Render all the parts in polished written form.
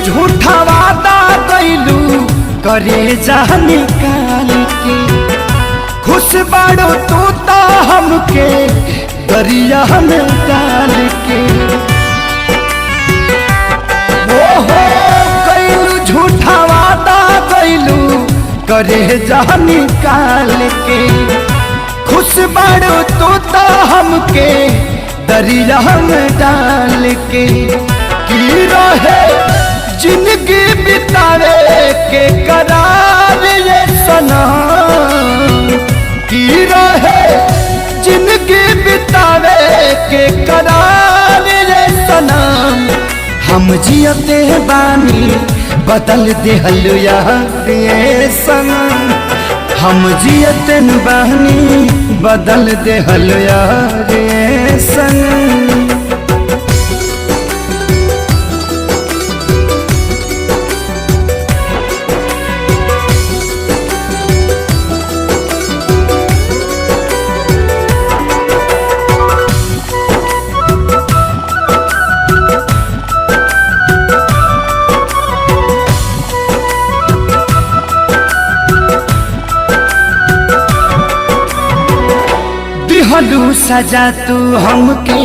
झूठा वादा कैलू करे जा निकाल के। खुश बाड़ो तू तो हमके दरिया में डाल के। ओहो कैलू झूठा वादा कैलू करे जा निकाल के। खुश बाड़ो तू तो हमके दरिया में डाल के। की रहे जिंदगी बितावे के करार ये सनम। की रहे जिंदगी बितावे के करार ये सनम। हम जियते बानी बदल देहल यार ये सनम। हम जियते बानी बदल देहल यार ये सनम। दिहलू सजा तू हमके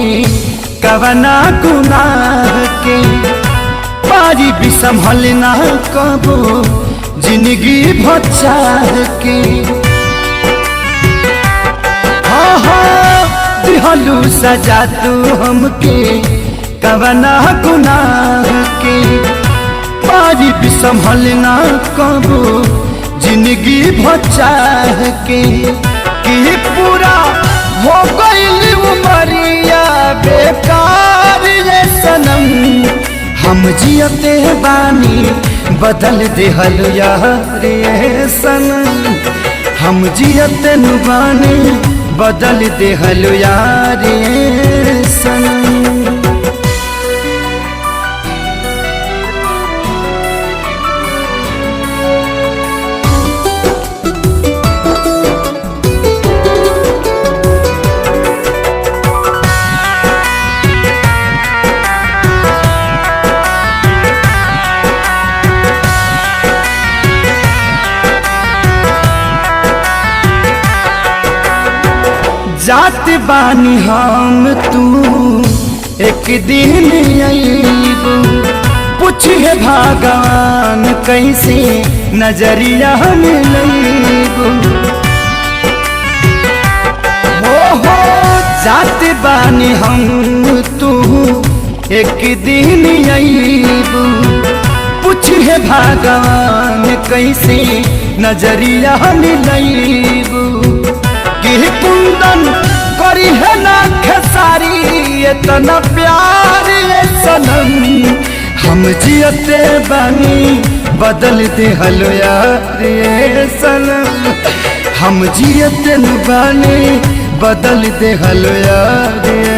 कवना गुनाह के। पारी भी संभल ना कबो जिंदगी भचाह के। हाँ हाँ दिहलू सजा तू हमके कवना गुनाह के। पारी भी संभल ना कबो जिंदगी भचाह के। कि पूरा हो गई उमरिया बेकार ये सनम। हम जियते बानी बदल देहल यार ये सनम। हम जियते बानी बदल देहल यार ये सनम। जात बानी हम तू एक दिन अइबू। पूछे भगवान कैसे नजरिया मिलबू। हो जात बानी हम तू एक दिन अइबू। पूछे भगवान कैसे नजरिया मिलबू। कि कुंदन करी है ना खेसारी इतना प्यार ये सनम। हम जियते बानी बदल देहल यार ये सनम। हम जियते बानी बदल देहल यार।